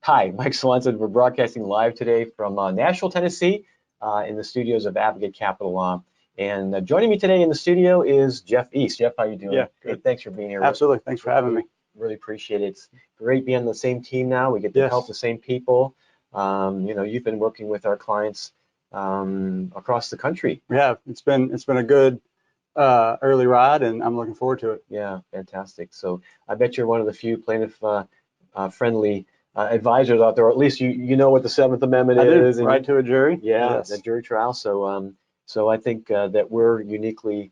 Hi, Mike Swanson. We're broadcasting live today from Nashville, Tennessee, in the studios of Advocate Capital Law. And joining me today in the studio is Jeff East. Jeff, how you doing? Yeah, good. Hey, thanks for being here. Absolutely. Thanks for having me. Really appreciate it. It's great being on the same team now. We get to help the same people. You've been working with our clients across the country. Yeah, it's been a good early ride, and I'm looking forward to it. Yeah, fantastic. So I bet you're one of the few plaintiff friendly advisors out there, or at least you know what the Seventh Amendment is. Right to a jury. Yeah, yes. The jury trial. So I think that we're uniquely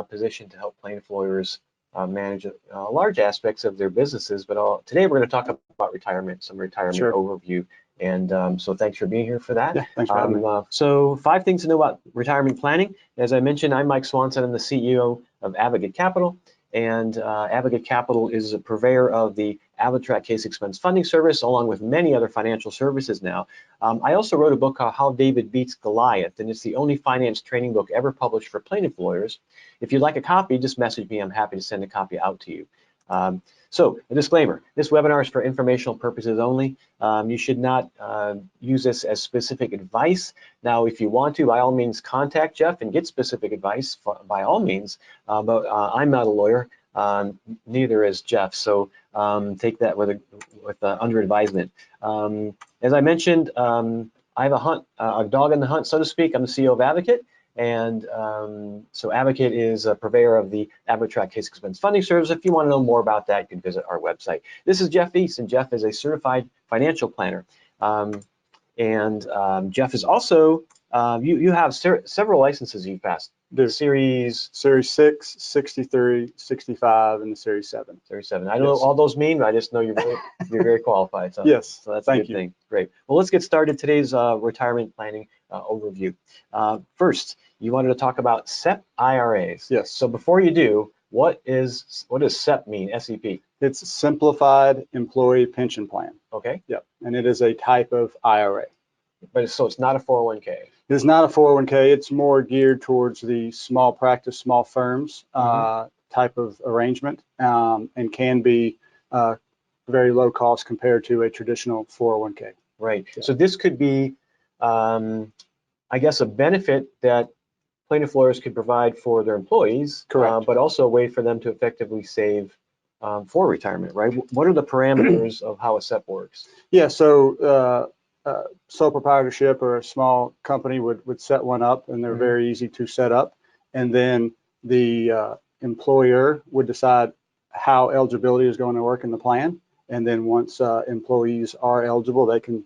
positioned to help plaintiff lawyers manage large aspects of their businesses. But today we're going to talk about retirement, some retirement overview. And so thanks for being here for that. Yeah, thanks for having me. So 5 things to know about retirement planning. As I mentioned, I'm Mike Swanson. I'm the CEO of Advocate Capital. And Advocate Capital is a purveyor of the AvaTrack Case Expense Funding Service, along with many other financial services now. I also wrote a book called How David Beats Goliath, and it's the only finance training book ever published for plaintiff lawyers. If you'd like a copy, just message me. I'm happy to send a copy out to you. So a disclaimer, this webinar is for informational purposes only. You should not use this as specific advice. Now, if you want to, by all means, contact Jeff and get specific advice, by all means, but I'm not a lawyer, neither is Jeff, so take that with under advisement. As I mentioned, I have a dog in the hunt, so to speak. I'm the CEO of Advocate. And so Advocate is a purveyor of the AvaTrack Case Expense Funding Service. If you want to know more about that, you can visit our website. This is Jeff East, and Jeff is a certified financial planner. Jeff is also, you have several licenses you've passed. The Series 6, 63, 65, and the Series 7. Series 7. I don't know what all those mean, but I just know you're very qualified. So, yes, so that's a good thing. Great. Well, let's get started today's retirement planning overview. First, you wanted to talk about SEP IRAs. Yes. So before you do, what does SEP mean? SEP. It's a Simplified Employee Pension Plan. Okay. Yep. And it is a type of IRA. But so it's not a 401k. It is not a 401k. It's more geared towards the small practice, small firms type of arrangement, and can be very low cost compared to a traditional 401k. Right. Yeah. So this could be, I guess, a benefit that plaintiff lawyers could provide for their employees. Correct. But also a way for them to effectively save for retirement, right? What are the parameters of how a SEP works? Yeah. So sole proprietorship or a small company would set one up, and they're very easy to set up. And then the employer would decide how eligibility is going to work in the plan. And then once employees are eligible, they can,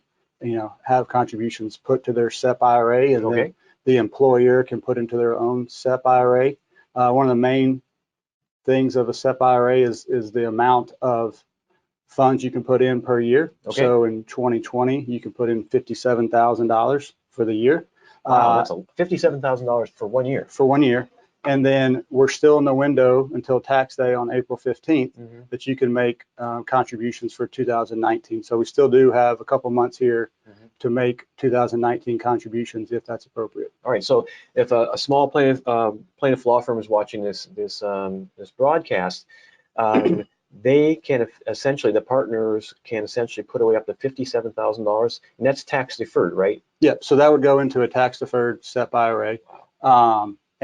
have contributions put to their SEP IRA, and then the employer can put into their own SEP IRA. One of the main things of a SEP IRA is the amount of funds you can put in per year. Okay. So in 2020, you can put in $57,000 for the year. Wow, that's $57,000 for 1 year. For 1 year. And then we're still in the window until tax day on April 15th that you can make contributions for 2019. So we still do have a couple months here to make 2019 contributions if that's appropriate. All right. So if a small plaintiff law firm is watching this broadcast, they can essentially, the partners can essentially put away up to $57,000, and that's tax deferred, right? Yep. So that would go into a tax deferred SEP IRA.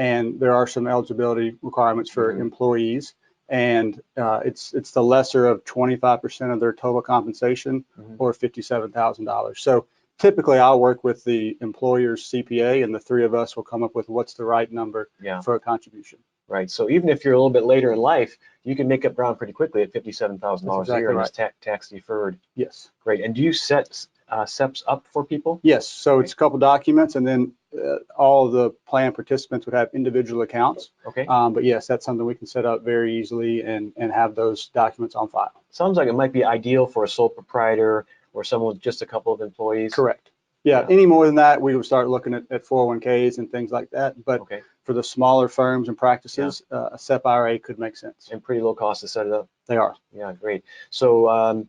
And there are some eligibility requirements for employees, and it's the lesser of 25% of their total compensation or $57,000. So typically I'll work with the employer's CPA, and the three of us will come up with what's the right number for a contribution. Right. So even if you're a little bit later in life, you can make up ground pretty quickly at $57,000 a year, and it's tax deferred. Yes. Great. And do you set SEPs up for people? Yes. So it's a couple documents, and then all of the plan participants would have individual accounts. Okay. But yes, that's something we can set up very easily and have those documents on file. Sounds like it might be ideal for a sole proprietor or someone with just a couple of employees. Correct. Yeah. Any more than that, we would start looking at 401ks and things like that. But for the smaller firms and practices, a SEP IRA could make sense. And pretty low cost to set it up. They are. Yeah, great. So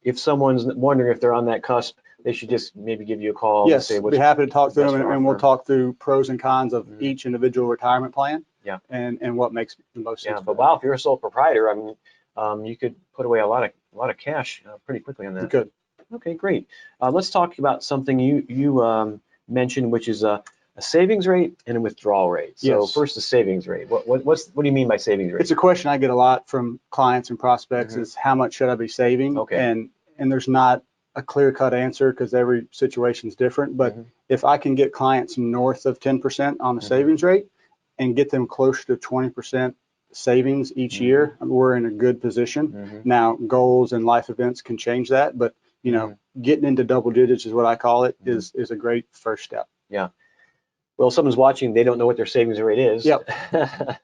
if someone's wondering if they're on that cusp, they should just maybe give you a call. Yes, and say, be happy to talk to them, and we'll talk through pros and cons of each individual retirement plan. Yeah. And what makes the most sense. Yeah, but wow, if you're a sole proprietor, I mean, you could put away a lot of cash pretty quickly on that. You could. Okay, great. Let's talk about something you mentioned, which is a savings rate and a withdrawal rate. So Yes. first, the savings rate. What do you mean by savings rate? It's a question I get a lot from clients and prospects Mhm. is how much should I be saving? Okay. And there's not a clear-cut answer because every situation is different. But Mhm. if I can get clients north of 10% on the Mhm. savings rate and get them closer to 20% savings each year, we're in a good position. Mhm. Now, goals and life events can change that, but you know, getting into double digits is what I call it, is a great first step. Yeah. Well, if someone's watching, they don't know what their savings rate is. Yep.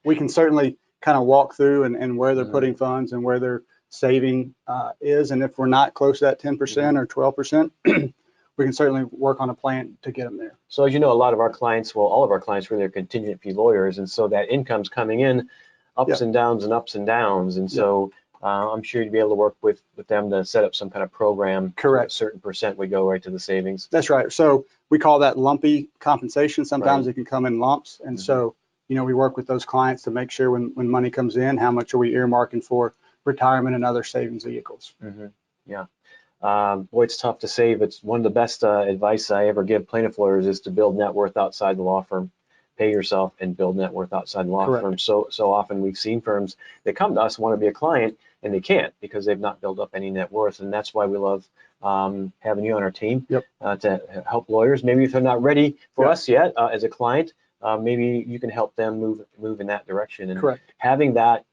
We can certainly kind of walk through and where they're Mhm. putting funds and where their saving is. And if we're not close to that 10% or 12%, we can certainly work on a plan to get them there. So as you know, a lot of our clients, well, all of our clients really are contingent fee lawyers. And so that income's coming in ups and downs and ups and downs. And so I'm sure you'd be able to work with them to set up some kind of program. Correct. A certain percent would go right to the savings. That's right. So we call that lumpy compensation. Sometimes Right. it can come in lumps. And so, you know, we work with those clients to make sure when money comes in, how much are we earmarking for retirement and other savings vehicles. Yeah. Boy, it's tough to save. It's one of the best advice I ever give plaintiff lawyers is to build net worth outside the law firm. Pay yourself and build net worth outside the law Correct. firm. So often we've seen firms that come to us want to be a client and they can't because they've not built up any net worth. And that's why we love having you on our team to help lawyers. Maybe if they're not ready for us yet as a client, maybe you can help them move in that direction. And Correct. having that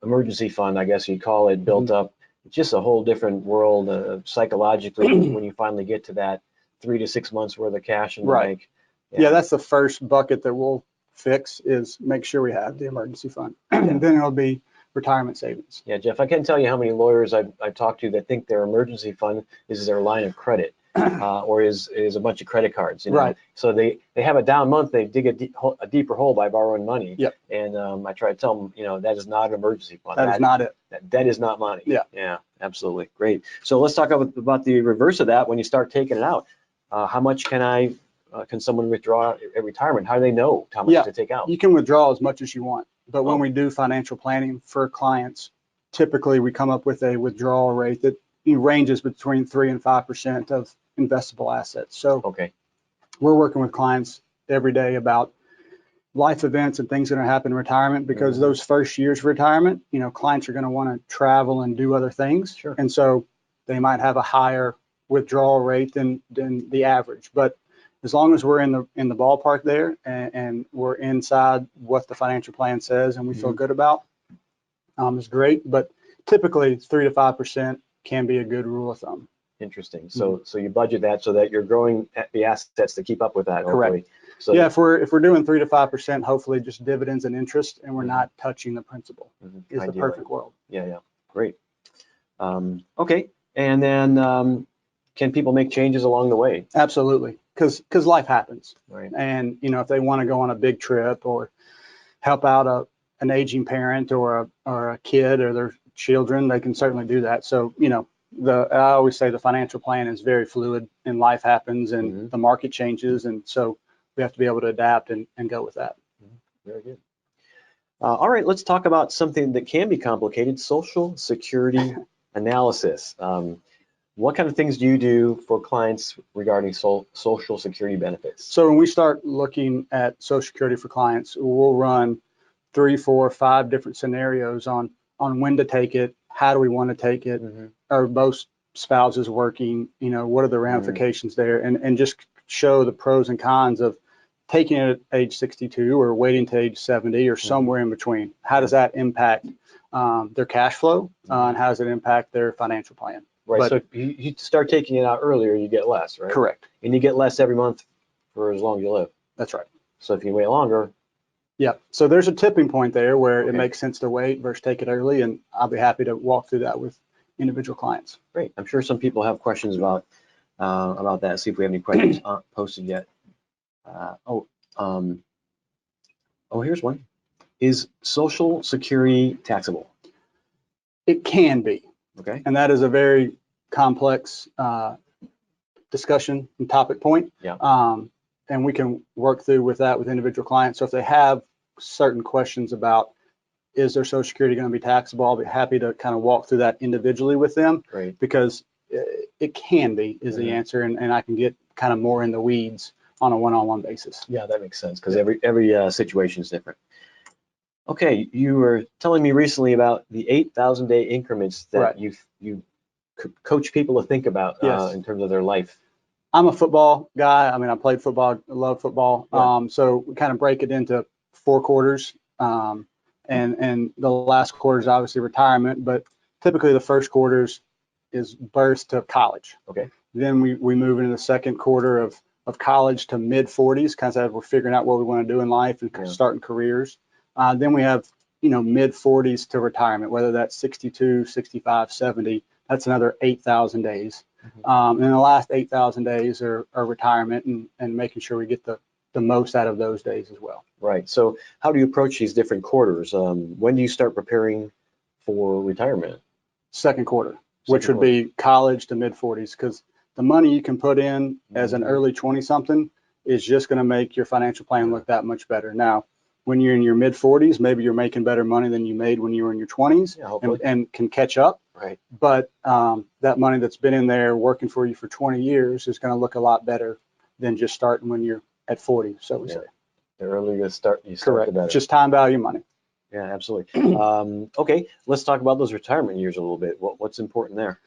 emergency fund, I guess you'd call it, built up, it's just a whole different world psychologically when you finally get to that 3 to 6 months worth of cash in the bank. Yeah, that's the first bucket that we'll fix is make sure we have the emergency fund. And then it'll be retirement savings. Yeah, Jeff, I can't tell you how many lawyers I've talked to that think their emergency fund is their line of credit or is a bunch of credit cards. You know? Right. So they have a down month, they dig a deeper hole by borrowing money. Yep. And I try to tell them, you know, that is not an emergency fund. That is not it. That is not money. Yeah. Yeah, absolutely. Great. So let's talk about the reverse of that when you start taking it out. How much can someone withdraw at retirement? How do they know how much to take out? You can withdraw as much as you want. But when we do financial planning for clients, typically we come up with a withdrawal rate that ranges between 3 and 5% of investable assets. So we're working with clients every day about life events and things that are happening in retirement because those first years of retirement, you know, clients are going to want to travel and do other things. Sure. And so they might have a higher withdrawal rate than the average. But as long as we're in the ballpark there and we're inside what the financial plan says and we feel good about, is great. But typically 3 to 5% can be a good rule of thumb. Interesting. So you budget that so that you're growing the assets to keep up with that. Correct. Hopefully. So yeah, if we're doing 3 to 5%, hopefully just dividends and interest, and we're not touching the principal. Is the perfect world. Yeah. Great. Okay. And then can people make changes along the way? Absolutely. Because life happens. Right. And, you know, if they want to go on a big trip or help out an aging parent or a kid or their children, they can certainly do that. So, you know, I always say the financial plan is very fluid and life happens and the market changes. And so we have to be able to adapt and go with that. Very good. All right, let's talk about something that can be complicated, Social Security analysis. What kind of things do you do for clients regarding Social Security benefits? So when we start looking at Social Security for clients, we'll run 3, 4, 5 different scenarios on when to take it, how do we want to take it, are both spouses working, you know, what are the ramifications there, and just show the pros and cons of taking it at age 62 or waiting to age 70 or somewhere in between. How does that impact their cash flow and how does it impact their financial plan? Right, but, so if you start taking it out earlier, you get less, right? Correct. And you get less every month for as long as you live. That's right. So if you wait longer. Yeah, so there's a tipping point there where it makes sense to wait versus take it early, and I'll be happy to walk through that with individual clients. Great. I'm sure some people have questions about that. See if we have any questions posted yet. Here's one. Is Social Security taxable? It can be. Okay. And that is a very complex discussion and topic point. Yeah. And we can work through with that with individual clients. So if they have certain questions about is their Social Security going to be taxable? I'll be happy to kind of walk through that individually with them. Right. Because it can be is the answer, and I can get kind of more in the weeds on a one-on-one basis. Yeah, that makes sense, because every situation is different. Okay, you were telling me recently about the 8,000-day increments that you coach people to think about in terms of their life. I'm a football guy. I mean, I played football, I love football. Yeah. So we kind of break it into 4 quarters, and the last quarter is obviously retirement, but typically the first quarters is birth to college. Okay. Then we move into the second quarter of college to mid 40s, kind of as we're figuring out what we want to do in life and starting careers. Then we have, mid 40s to retirement, whether that's 62, 65, 70. That's another 8,000 days. And then the last 8,000 days are retirement and making sure we get the most out of those days as well. Right. So how do you approach these different quarters? When do you start preparing for retirement? Second quarter, which would be college to mid 40s, because the money you can put in as an early 20-something is just going to make your financial plan look that much better. Now, when you're in your mid 40s, maybe you're making better money than you made when you were in your 20s, and can catch up. Right. But that money that's been in there working for you for 20 years is going to look a lot better than just starting when you're at 40. So we say. The earlier you start, Correct. The better. Just time value money. Yeah, absolutely. Okay, let's talk about those retirement years a little bit. What's important there?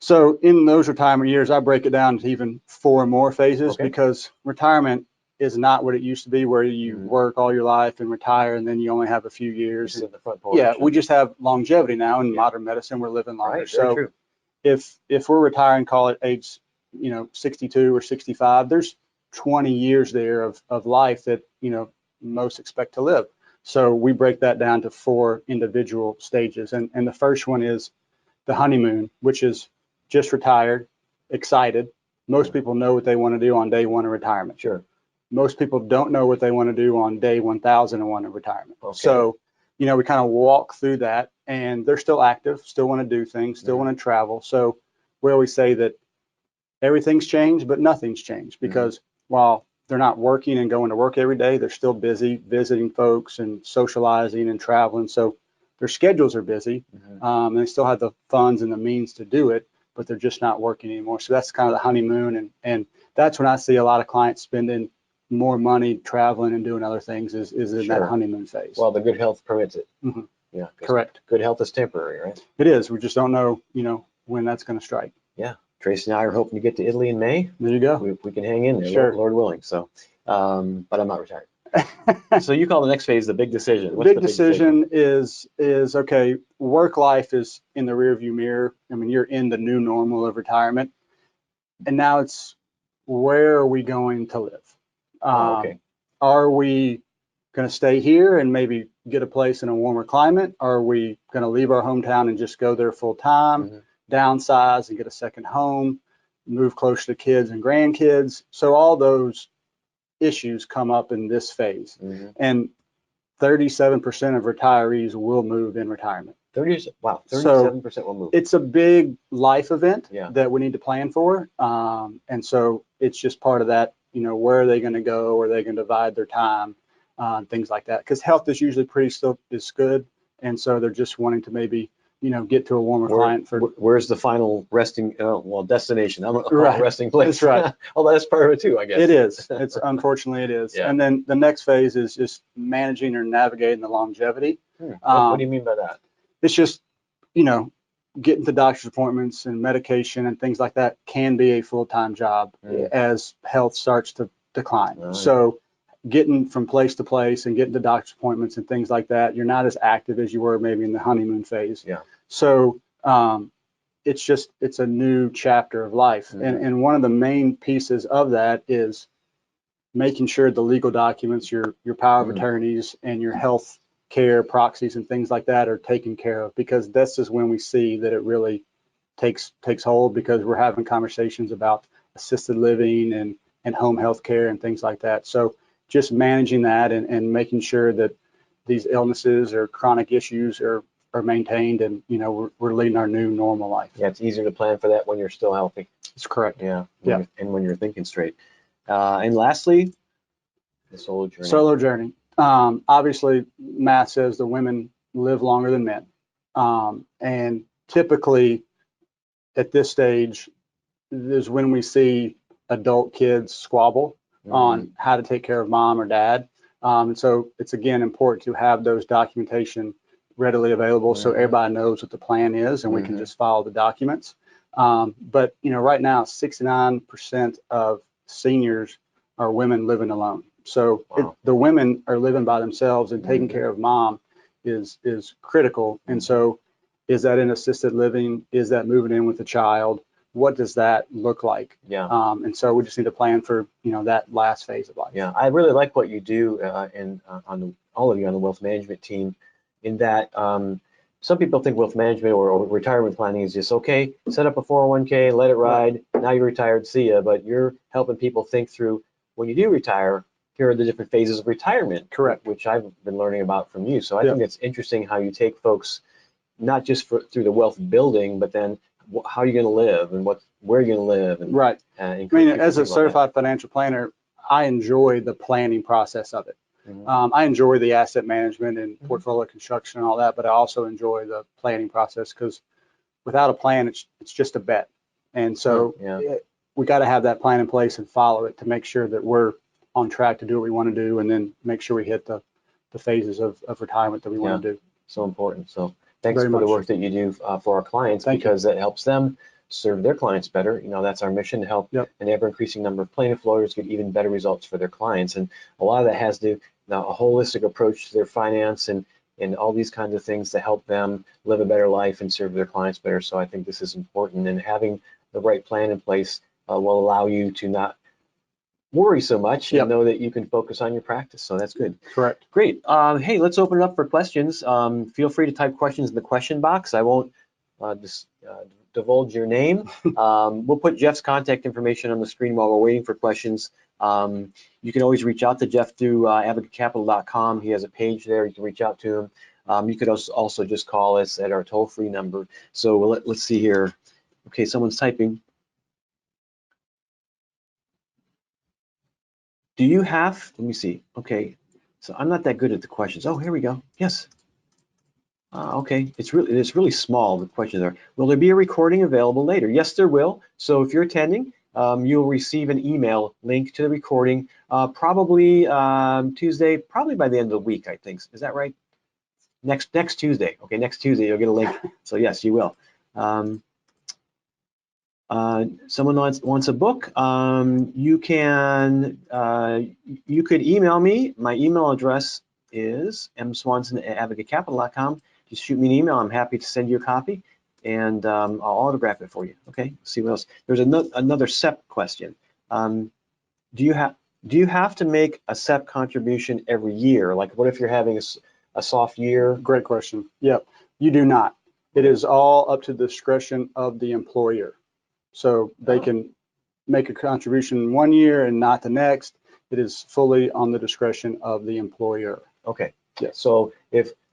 So in those retirement years, I break it down to even 4 more phases, because retirement is not what it used to be, where you work all your life and retire and then you only have a few years. In the front porch. Yeah, we just have longevity now in modern medicine. We're living longer. Right, so true. If we're retiring, call it age 62 or 65, there's 20 years there of life that most expect to live. So we break that down to 4 individual stages, and the first one is the honeymoon, which is just retired, excited. Most people know what they want to do on day 1 of retirement. Sure. Most people don't know what they want to do on day 1,001 of retirement. Okay. So, we kind of walk through that, and they're still active, still want to do things, still want to travel. So we always say that everything's changed, but nothing's changed, because while they're not working and going to work every day, they're still busy visiting folks and socializing and traveling. So their schedules are busy, and they still have the funds and the means to do it, but they're just not working anymore. So that's kind of the honeymoon, and that's when I see a lot of clients spending more money traveling and doing other things is in that honeymoon phase. Well, the good health permits it. Yeah, correct. Good health is temporary, right? It is. We just don't know, when that's going to strike. Yeah. Tracy and I are hoping to get to Italy in May. There you go. We can hang in there, sure. Lord willing. So, but I'm not retired. So you call the next phase the big decision. What's the big decision is okay, work life is in the rearview mirror. I mean, you're in the new normal of retirement. And now it's, where are we going to live? Are we going to stay here and maybe get a place in a warmer climate? Are we going to leave our hometown and just go there full time, downsize and get a second home, move closer to kids and grandkids? So all those issues come up in this phase. And 37% of retirees will move in retirement. 37% will move. It's a big life event that we need to plan for. And so it's just part of that, where are they going to go? Are they going to divide their time? Things like that. Because health is usually is good. And so they're just wanting to maybe, get to a warmer climate. Where's the final resting, destination? I'm a resting place. That's right. Well, that's part of it too, I guess. It is. Unfortunately, it is. And then the next phase is just managing or navigating the longevity. What do you mean by that? It's just, getting to doctor's appointments and medication and things like that can be a full-time job as health starts to decline. So getting from place to place and getting to doctor's appointments and things like that, you're not as active as you were maybe in the honeymoon phase. So it's a new chapter of life. And one of the main pieces of that is making sure the legal documents, your power of attorneys and your health care proxies and things like that are taken care of, because this is when we see that it really takes hold, because we're having conversations about assisted living and home health care and things like that. So just managing that and making sure that these illnesses or chronic issues are maintained, and we're leading our new normal life. Yeah, it's easier to plan for that when you're still healthy. That's correct. Yeah. And when you're thinking straight. And lastly, the solo journey. Obviously, math says the women live longer than men. And typically at this stage is when we see adult kids squabble on how to take care of mom or dad. And so it's, again, important to have those documentation readily available so everybody knows what the plan is and we can just follow the documents. But, you know, right now, 69% of seniors are women living alone. So the women are living by themselves, and taking care of mom is critical. And so is that in assisted living? Is that moving in with a child? What does that look like? Yeah. And so we just need to plan for, you know, that last phase of life. Yeah, I really like what you do all of you on the wealth management team, in that some people think wealth management or retirement planning is just, okay, set up a 401k, let it ride, now you're retired, see ya. But you're helping people think through, when you do retire, here are the different phases of retirement. Correct. Which I've been learning about from you. So I think it's interesting how you take folks, not just through the wealth building, but then how you're going to live and where you're going to live. And, right. I mean, as a certified financial planner, I enjoy the planning process of it. I enjoy the asset management and portfolio construction and all that, but I also enjoy the planning process, because without a plan, it's just a bet. And so we got to have that plan in place and follow it to make sure that we're on track to do what we want to do, and then make sure we hit the phases of retirement that we want to do. So important. So thanks for the work that you do for our clients, because that helps them serve their clients better. You know, that's our mission, to help an ever-increasing number of plaintiff lawyers get even better results for their clients. And a lot of that has to do a holistic approach to their finance and all these kinds of things to help them live a better life and serve their clients better. So I think this is important, and having the right plan in place will allow you to not worry so much and know that you can focus on your practice. So that's good. Correct. Great. Hey, let's open it up for questions. Feel free to type questions in the question box. I won't divulge your name. We'll put Jeff's contact information on the screen while we're waiting for questions. You can always reach out to Jeff through advocatecapital.com. He has a page there. You can reach out to him. You could also just call us at our toll-free number. So let's see here. Okay, someone's typing. Do you have, let me see. Okay, so I'm not that good at the questions. Oh, here we go. Yes. Okay, it's really small, the question there. Will there be a recording available later? Yes, there will. So if you're attending, you'll receive an email link to the recording, probably Tuesday, probably by the end of the week, I think. Is that right? Next Tuesday. Okay, next Tuesday you'll get a link. So yes, you will. Someone wants a book. You could email me. My email address is mswanson@advocatecapital.com. Just shoot me an email. I'm happy to send you a copy, and I'll autograph it for you. Okay. Let's see what else. There's another SEP question. Do you have to make a SEP contribution every year? Like, what if you're having a soft year? Great question. Yep. You do not. It is all up to the discretion of the employer. So they can make a contribution one year and not the next. It is fully on the discretion of the employer. Okay. Yes. So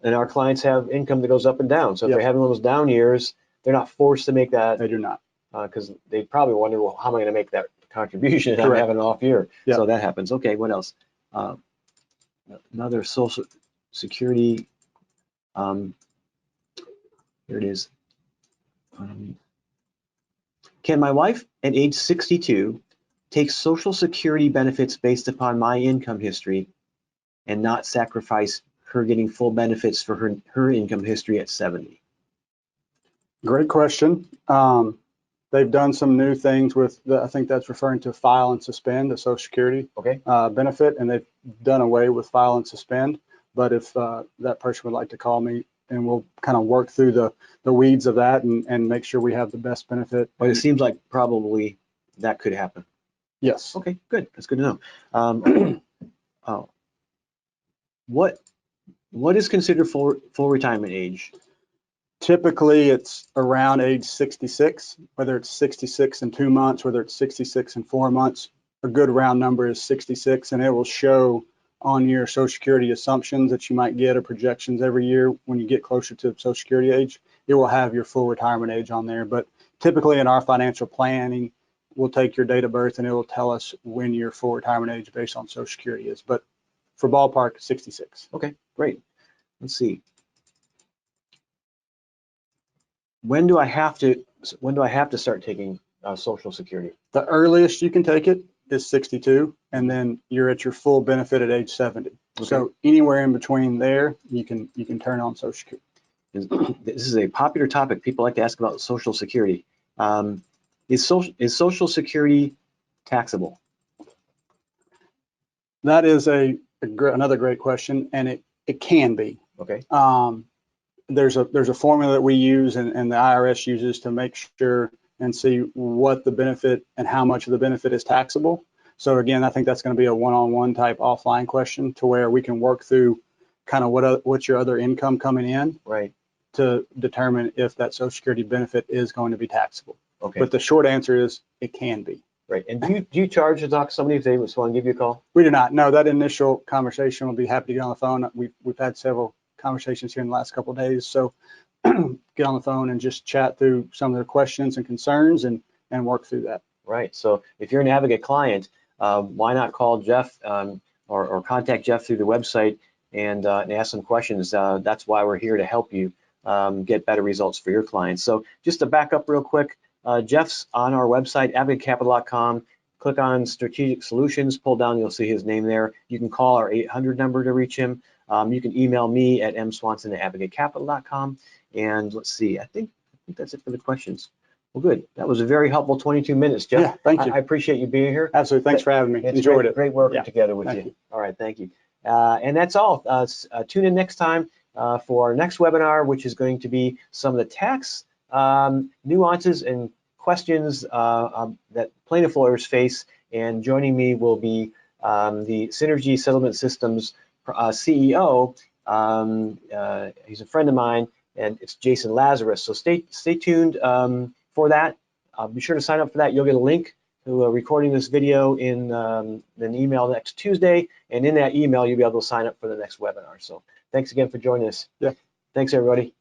and our clients have income that goes up and down. So if they're having one of those down years, they're not forced to make that. They do not. Because they probably wonder, well, how am I going to make that contribution if I'm having an off year? So that happens. Okay, what else? Another Social Security. Here it is. Can my wife at age 62 take Social Security benefits based upon my income history and not sacrifice her getting full benefits for her income history at 70? Great question. They've done some new things with I think that's referring to file and suspend, the Social Security benefit, and they've done away with file and suspend. But if that person would like to call me, and we'll kind of work through the weeds of that and make sure we have the best benefit. But it seems like probably that could happen. Yes. Okay, good. That's good to know. What is considered full retirement age? Typically, it's around age 66, whether it's 66 and 2 months, whether it's 66 and 4 months. A good round number is 66, and it will show on your Social Security assumptions that you might get or projections every year. When you get closer to Social Security age, it will have your full retirement age on there. But typically in our financial planning, we'll take your date of birth and it will tell us when your full retirement age based on Social Security is. But for ballpark, 66. Okay, great. Let's see. when do I have to start taking Social Security? The earliest you can take it is 62, and then you're at your full benefit at age 70. Okay. So anywhere in between there, you can turn on Social Security. This is a popular topic. People like to ask about Social Security. Is Social Security taxable? That is another great question, and it can be. Okay. There's a formula that we use and the IRS uses to make sure and see what the benefit and how much of the benefit is taxable. So again, I think that's going to be a one-on-one type offline question to where we can work through kind of what's your other income coming in, right, to determine if that Social Security benefit is going to be taxable. Okay. But the short answer is it can be. Right. And do you charge to talk to somebody if they just want to give you a call? We do not. No, that initial conversation, we'll be happy to get on the phone. We've had several conversations here in the last couple of days. So get on the phone and just chat through some of their questions and concerns and work through that. Right. So if you're an Advocate client, why not call Jeff or contact Jeff through the website and ask some questions. That's why we're here to help you get better results for your clients. So just to back up real quick, Jeff's on our website, advocatecapital.com. Click on Strategic Solutions, pull down, you'll see his name there. You can call our 800 number to reach him. You can email me at mswanson@advocatecapital.com. And let's see, I think that's it for the questions. Well, good. That was a very helpful 22 minutes, Jeff. Yeah, thank you. I appreciate you being here. Absolutely. Thanks for having me. Enjoyed it. Great working together with you. All right, thank you. And that's all. Tune in next time for our next webinar, which is going to be some of the tax nuances and questions that plaintiff lawyers face. And joining me will be the Synergy Settlement Systems CEO. He's a friend of mine, and it's Jason Lazarus. So stay tuned for that. Be sure to sign up for that. You'll get a link to recording this video in an email next Tuesday, and in that email you'll be able to sign up for the next webinar. So thanks again for joining us. Yeah. Thanks everybody.